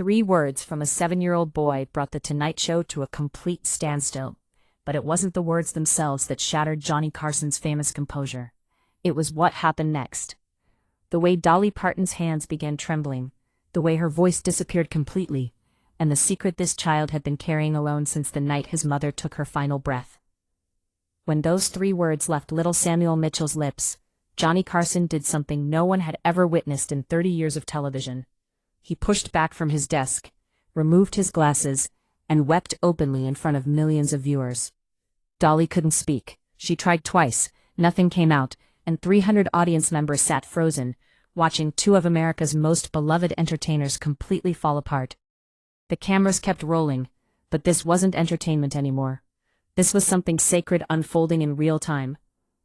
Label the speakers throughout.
Speaker 1: 3 words from a 7-year-old boy brought the Tonight Show to a complete standstill. But it wasn't the words themselves that shattered Johnny Carson's famous composure. It was what happened next. The way Dolly Parton's hands began trembling, the way her voice disappeared completely, and the secret this child had been carrying alone since the night his mother took her final breath. When those 3 words left little Samuel Mitchell's lips, Johnny Carson did something no one had ever witnessed in 30 years of television. He pushed back from his desk, removed his glasses, and wept openly in front of millions of viewers. Dolly couldn't speak. She tried twice, nothing came out, and 300 audience members sat frozen, watching 2 of America's most beloved entertainers completely fall apart. The cameras kept rolling, but this wasn't entertainment anymore. This was something sacred unfolding in real time,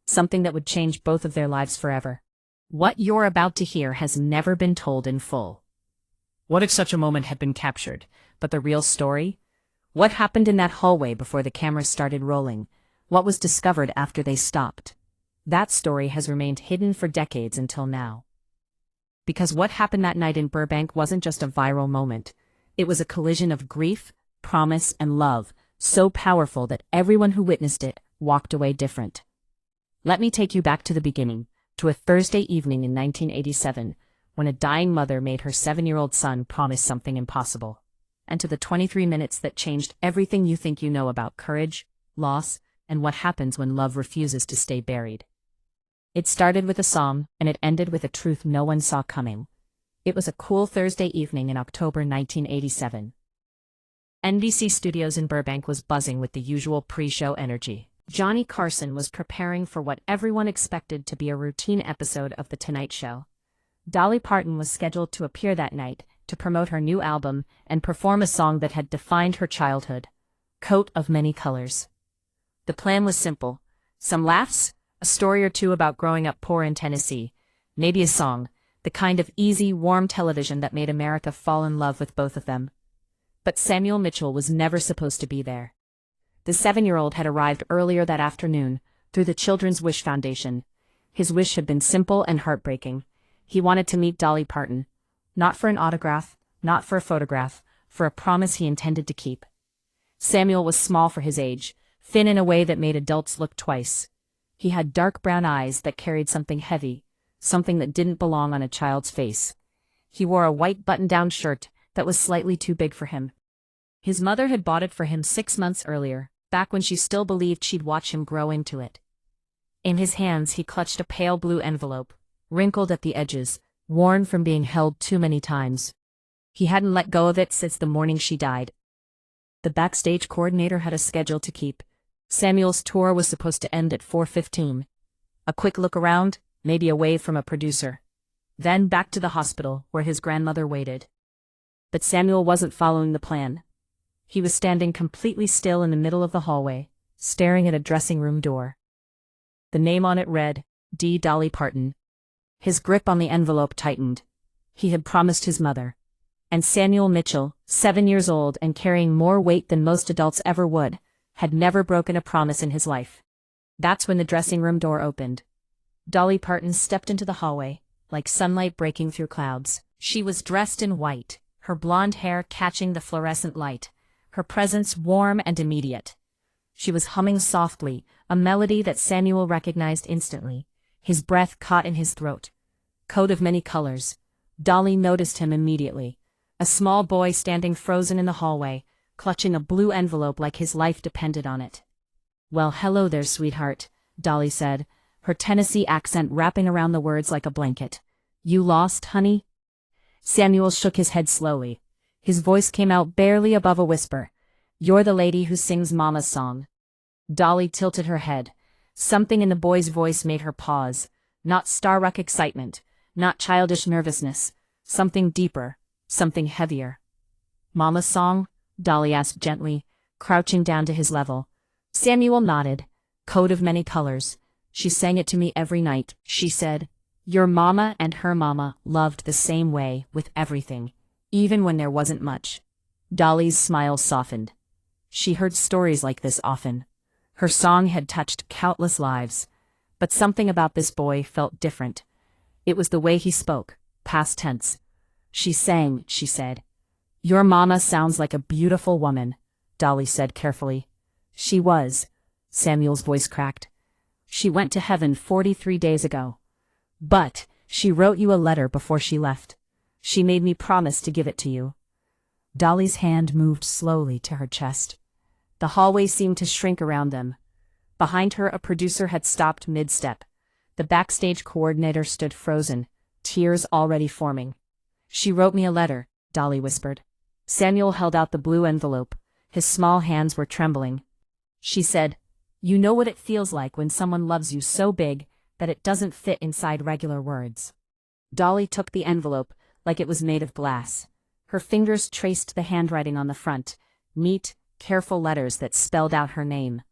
Speaker 1: something that would change both of their lives forever. What you're about to hear has never been told in full. What if such a moment had been captured, but the real story? What happened in that hallway before the cameras started rolling? What was discovered after they stopped? That story has remained hidden for decades until now. Because what happened that night in Burbank wasn't just a viral moment. It was a collision of grief, promise, and love, so powerful that everyone who witnessed it walked away different. Let me take you back to the beginning, to a Thursday evening in 1987, when a dying mother made her 7-year-old son promise something impossible, and to the 23 minutes that changed everything you think you know about courage, loss, and what happens when love refuses to stay buried. It started with a song, and it ended with a truth no one saw coming. It was a cool Thursday evening in October 1987. NBC Studios in Burbank was buzzing with the usual pre-show energy. Johnny Carson was preparing for what everyone expected to be a routine episode of The Tonight Show. Dolly Parton was scheduled to appear that night to promote her new album and perform a song that had defined her childhood, Coat of Many Colors. The plan was simple. Some laughs, a story or 2 about growing up poor in Tennessee, maybe a song, the kind of easy, warm television that made America fall in love with both of them. But Samuel Mitchell was never supposed to be there. The 7-year-old had arrived earlier that afternoon through the Children's Wish Foundation. His wish had been simple and heartbreaking. He wanted to meet Dolly Parton, not for an autograph, not for a photograph, for a promise he intended to keep. Samuel was small for his age, thin in a way that made adults look twice. He had dark brown eyes that carried something heavy, something that didn't belong on a child's face. He wore a white button-down shirt that was slightly too big for him. His mother had bought it for him 6 months earlier, back when she still believed she'd watch him grow into it. In his hands he clutched a pale blue envelope, wrinkled at the edges, worn from being held too many times. He hadn't let go of it since the morning she died. The backstage coordinator had a schedule to keep. Samuel's tour was supposed to end at 4:15. A quick look around, maybe a wave from a producer. Then back to the hospital, where his grandmother waited. But Samuel wasn't following the plan. He was standing completely still in the middle of the hallway, staring at a dressing room door. The name on it read, D. Dolly Parton. His grip on the envelope tightened. He had promised his mother. And Samuel Mitchell, 7 years old and carrying more weight than most adults ever would, had never broken a promise in his life. That's when the dressing room door opened. Dolly Parton stepped into the hallway, like sunlight breaking through clouds. She was dressed in white, her blonde hair catching the fluorescent light, her presence warm and immediate. She was humming softly, a melody that Samuel recognized instantly. His breath caught in his throat. Coat of Many Colors. Dolly noticed him immediately. A small boy standing frozen in the hallway, clutching a blue envelope like his life depended on it. "Well, hello there, sweetheart," Dolly said, her Tennessee accent wrapping around the words like a blanket. "You lost, honey?" Samuel shook his head slowly. His voice came out barely above a whisper. "You're the lady who sings Mama's song." Dolly tilted her head. Something in the boy's voice made her pause. Not star-struck excitement, not childish nervousness. Something deeper, something heavier. "Mama's song?" Dolly asked gently, crouching down to his level. Samuel nodded. "Coat of Many Colors. She sang it to me every night," she said. "Your mama and her mama loved the same way with everything, even when there wasn't much." Dolly's smile softened. She heard stories like this often. Her song had touched countless lives. But something about this boy felt different. It was the way he spoke, past tense. "She sang," she said. Your mama sounds like a beautiful woman, Dolly said carefully. She was. Samuel's voice cracked. She went to heaven 43 days ago. But she wrote you a letter before she left. She made me promise to give it to you. Dolly's hand moved slowly to her chest. The hallway seemed to shrink around them. Behind her, a producer had stopped mid-step. The backstage coordinator stood frozen, tears already forming. She wrote me a letter, Dolly whispered. Samuel held out the blue envelope. His small hands were trembling. She said, "You know what it feels like when someone loves you so big that it doesn't fit inside regular words." Dolly took the envelope like it was made of glass. Her fingers traced the handwriting on the front, neat, careful letters that spelled out her name.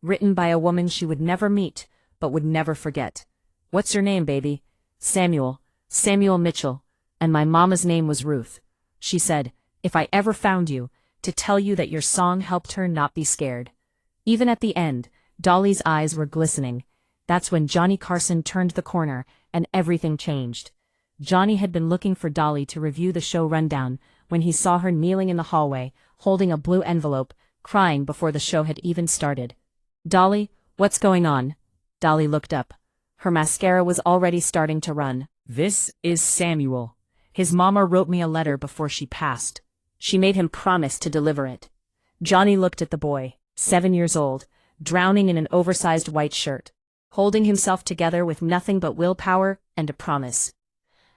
Speaker 1: Written by a woman she would never meet, but would never forget. "What's your name, baby?" "Samuel. Samuel Mitchell. And my mama's name was Ruth. She said, if I ever found you, to tell you that your song helped her not be scared." Even at the end, Dolly's eyes were glistening. That's when Johnny Carson turned the corner, and everything changed. Johnny had been looking for Dolly to review the show rundown when he saw her kneeling in the hallway, holding a blue envelope, crying before the show had even started. "Dolly, what's going on?" Dolly looked up. Her mascara was already starting to run. "This is Samuel. His mama wrote me a letter before she passed. She made him promise to deliver it." Johnny looked at the boy, 7 years old, drowning in an oversized white shirt, holding himself together with nothing but willpower and a promise.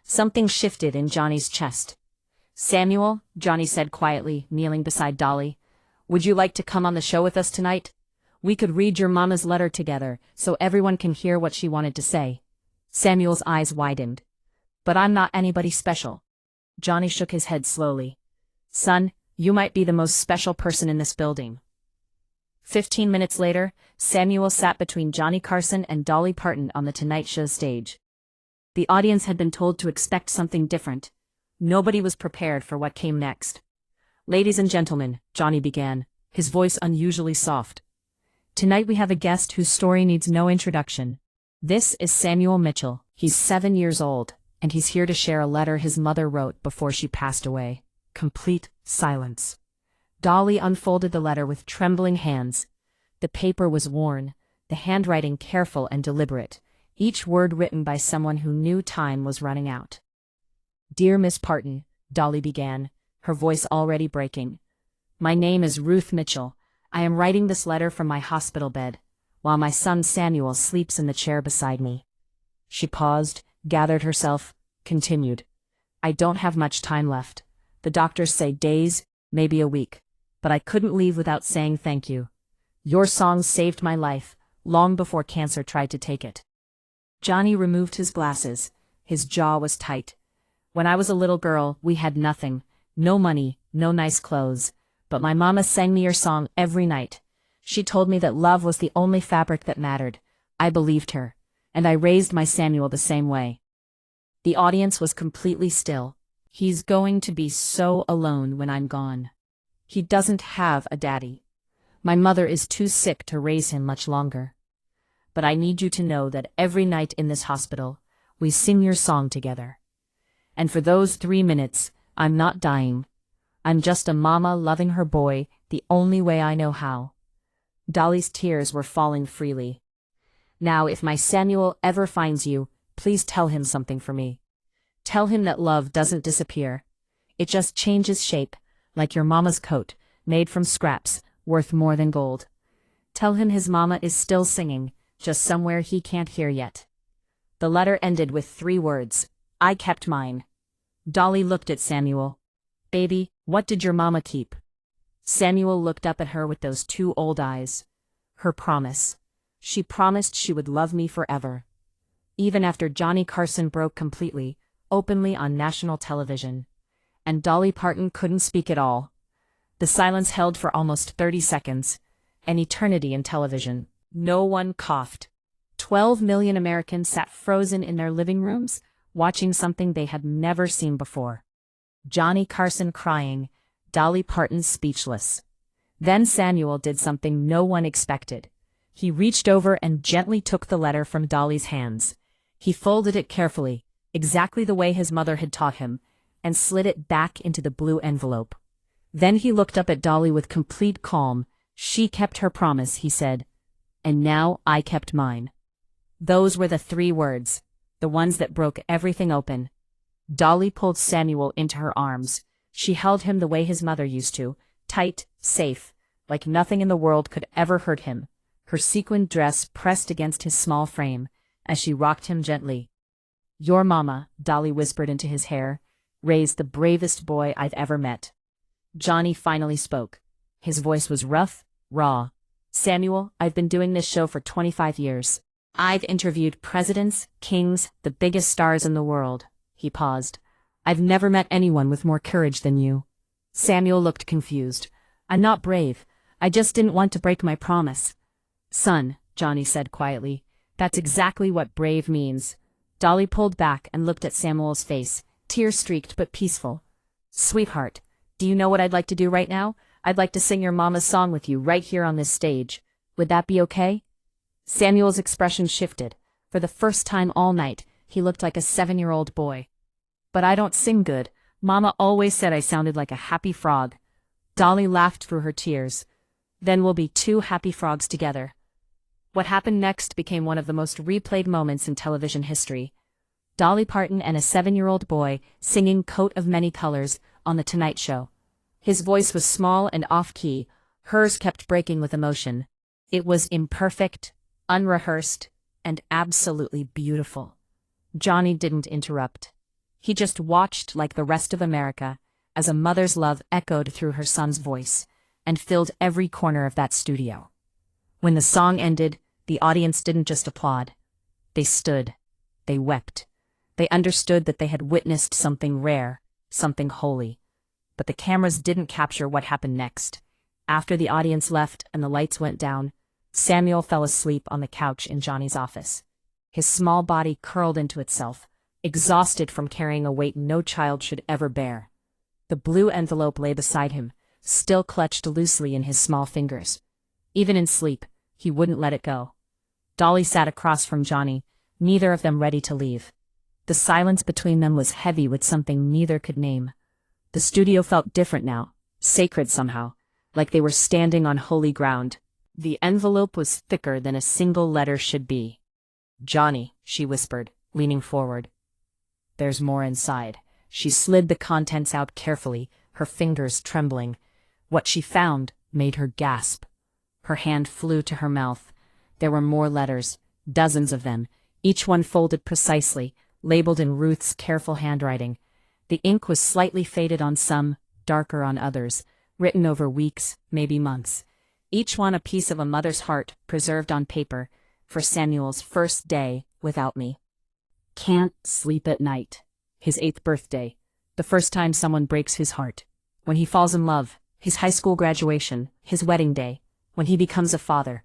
Speaker 1: Something shifted in Johnny's chest. "Samuel," Johnny said quietly, kneeling beside Dolly, "would you like to come on the show with us tonight? We could read your mama's letter together so everyone can hear what she wanted to say." Samuel's eyes widened. "But I'm not anybody special." Johnny shook his head slowly. "Son, you might be the most special person in this building." 15 minutes later, Samuel sat between Johnny Carson and Dolly Parton on the Tonight Show stage. The audience had been told to expect something different. Nobody was prepared for what came next. "Ladies and gentlemen," Johnny began, his voice unusually soft. "Tonight we have a guest whose story needs no introduction. This is Samuel Mitchell. He's 7 years old, and he's here to share a letter his mother wrote before she passed away." Complete silence. Dolly unfolded the letter with trembling hands. The paper was worn, the handwriting careful and deliberate, each word written by someone who knew time was running out. "Dear Miss Parton," Dolly began, her voice already breaking. "My name is Ruth Mitchell. I am writing this letter from my hospital bed, while my son Samuel sleeps in the chair beside me." She paused, gathered herself, continued. "I don't have much time left. The doctors say days, maybe a week. But I couldn't leave without saying thank you. Your song saved my life, long before cancer tried to take it." Johnny removed his glasses. His jaw was tight. "When I was a little girl, we had nothing. No money, no nice clothes. But my mama sang me your song every night. She told me that love was the only fabric that mattered. I believed her. And I raised my Samuel the same way." The audience was completely still. "He's going to be so alone when I'm gone. He doesn't have a daddy. My mother is too sick to raise him much longer. But I need you to know that every night in this hospital, we sing your song together. And for those 3 minutes, I'm not dying. I'm just a mama loving her boy the only way I know how." Dolly's tears were falling freely. "Now, if my Samuel ever finds you, please tell him something for me. Tell him that love doesn't disappear. It just changes shape, like your mama's coat, made from scraps, worth more than gold. Tell him his mama is still singing, just somewhere he can't hear yet." The letter ended with 3 words. "I kept mine." Dolly looked at Samuel. "Baby, what did your mama keep?" Samuel looked up at her with those 2 old eyes. "Her promise. She promised she would love me forever." Even after Johnny Carson broke completely, openly on national television. And Dolly Parton couldn't speak at all. The silence held for almost 30 seconds, an eternity in television. No one coughed. 12 million Americans sat frozen in their living rooms, watching something they had never seen before. Johnny Carson crying, Dolly Parton speechless. Then Samuel did something no one expected. He reached over and gently took the letter from Dolly's hands. He folded it carefully, exactly the way his mother had taught him, and slid it back into the blue envelope. Then he looked up at Dolly with complete calm. "She kept her promise," he said. "And now I kept mine." Those were the 3 words, the ones that broke everything open. Dolly pulled Samuel into her arms. She held him the way his mother used to, tight, safe, like nothing in the world could ever hurt him, her sequined dress pressed against his small frame, as she rocked him gently. "Your mama," Dolly whispered into his hair, "raised the bravest boy I've ever met." Johnny finally spoke. His voice was rough, raw. "Samuel, I've been doing this show for 25 years. I've interviewed presidents, kings, the biggest stars in the world." He paused. "I've never met anyone with more courage than you." Samuel looked confused. "I'm not brave. I just didn't want to break my promise." "Son," Johnny said quietly, "that's exactly what brave means." Dolly pulled back and looked at Samuel's face, tear-streaked but peaceful. "Sweetheart, do you know what I'd like to do right now? I'd like to sing your mama's song with you right here on this stage. Would that be okay?" Samuel's expression shifted. For the first time all night, he looked like a 7-year-old boy. "But I don't sing good. Mama always said I sounded like a happy frog." Dolly laughed through her tears. "Then we'll be 2 happy frogs together." What happened next became one of the most replayed moments in television history. Dolly Parton and a 7-year-old boy singing "Coat of Many Colors" on The Tonight Show. His voice was small and off-key. Hers kept breaking with emotion. It was imperfect, unrehearsed, and absolutely beautiful. Johnny didn't interrupt. He just watched like the rest of America, as a mother's love echoed through her son's voice, and filled every corner of that studio. When the song ended, the audience didn't just applaud. They stood. They wept. They understood that they had witnessed something rare, something holy. But the cameras didn't capture what happened next. After the audience left and the lights went down, Samuel fell asleep on the couch in Johnny's office. His small body curled into itself, exhausted from carrying a weight no child should ever bear. The blue envelope lay beside him, still clutched loosely in his small fingers. Even in sleep, he wouldn't let it go. Dolly sat across from Johnny, neither of them ready to leave. The silence between them was heavy with something neither could name. The studio felt different now, sacred somehow, like they were standing on holy ground. The envelope was thicker than a single letter should be. "Johnny," she whispered, leaning forward. "There's more inside." She slid the contents out carefully, her fingers trembling. What she found made her gasp. Her hand flew to her mouth. There were more letters, dozens of them, each one folded precisely, labeled in Ruth's careful handwriting. The ink was slightly faded on some, darker on others, written over weeks, maybe months. Each one a piece of a mother's heart preserved on paper, for Samuel's first day without me. Can't sleep at night. His 8th birthday. The first time someone breaks his heart. When he falls in love. His high school graduation. His wedding day. When he becomes a father.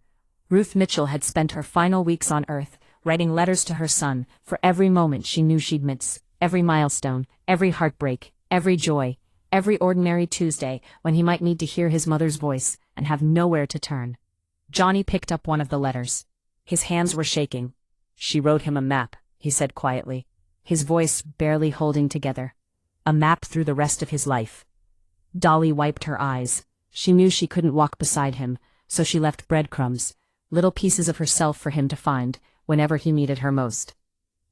Speaker 1: Ruth Mitchell had spent her final weeks on Earth, writing letters to her son, for every moment she knew she'd miss, every milestone, every heartbreak, every joy, every ordinary Tuesday when he might need to hear his mother's voice and have nowhere to turn. Johnny picked up one of the letters. His hands were shaking. "She wrote him a map," he said quietly, his voice barely holding together. "A map through the rest of his life." Dolly wiped her eyes. She knew she couldn't walk beside him, so she left breadcrumbs, little pieces of herself for him to find whenever he needed her most.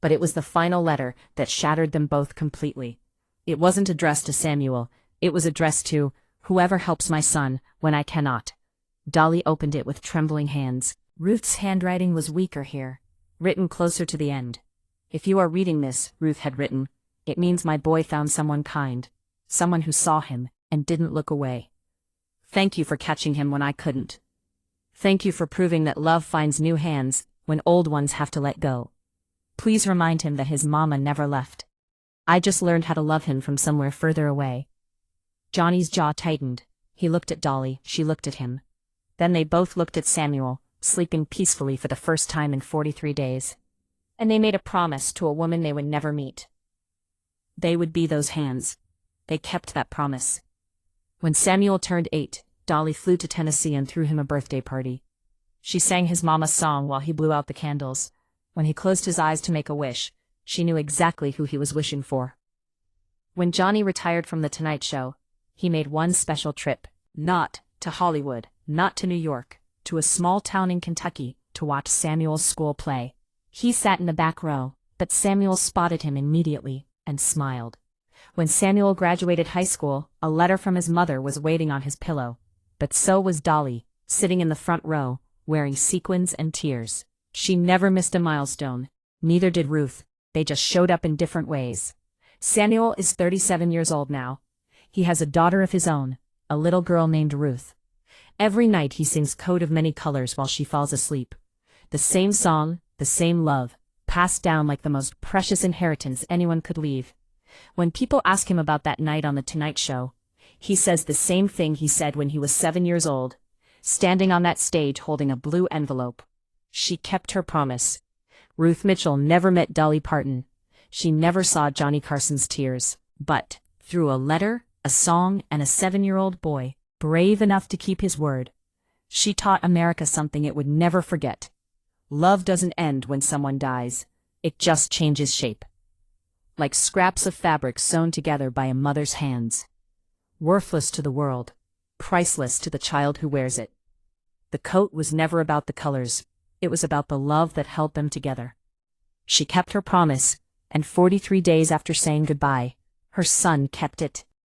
Speaker 1: But it was the final letter that shattered them both completely. It wasn't addressed to Samuel. It was addressed to "Whoever helps my son when I cannot." Dolly opened it with trembling hands. Ruth's handwriting was weaker here, written closer to the end. "If you are reading this," Ruth had written, "it means my boy found someone kind, someone who saw him and didn't look away. Thank you for catching him when I couldn't. Thank you for proving that love finds new hands when old ones have to let go. Please remind him that his mama never left. I just learned how to love him from somewhere further away." Johnny's jaw tightened. He looked at Dolly, she looked at him. Then they both looked at Samuel, sleeping peacefully for the first time in 43 days. And they made a promise to a woman they would never meet. They would be those hands. They kept that promise. When Samuel turned 8, Dolly flew to Tennessee and threw him a birthday party. She sang his mama's song while he blew out the candles. When he closed his eyes to make a wish, she knew exactly who he was wishing for. When Johnny retired from The Tonight Show, he made one special trip. Not to Hollywood, not to New York, to a small town in Kentucky, to watch Samuel's school play. He sat in the back row, but Samuel spotted him immediately and smiled. When Samuel graduated high school, a letter from his mother was waiting on his pillow. But so was Dolly, sitting in the front row, wearing sequins and tears. She never missed a milestone. Neither did Ruth. They just showed up in different ways. Samuel is 37 years old now. He has a daughter of his own, a little girl named Ruth. Every night he sings Coat of Many Colors while she falls asleep. The same song, the same love, passed down like the most precious inheritance anyone could leave. When people ask him about that night on the Tonight Show, he says the same thing he said when he was 7 years old, standing on that stage holding a blue envelope. She kept her promise. Ruth Mitchell never met Dolly Parton. She never saw Johnny Carson's tears. But, through a letter, a song, and a 7-year-old boy, brave enough to keep his word, she taught America something it would never forget. Love doesn't end when someone dies. It just changes shape. Like scraps of fabric sewn together by a mother's hands. Worthless to the world, priceless to the child who wears it. The coat was never about the colors. It was about the love that held them together. She kept her promise, and 43 days after saying goodbye, her son kept it.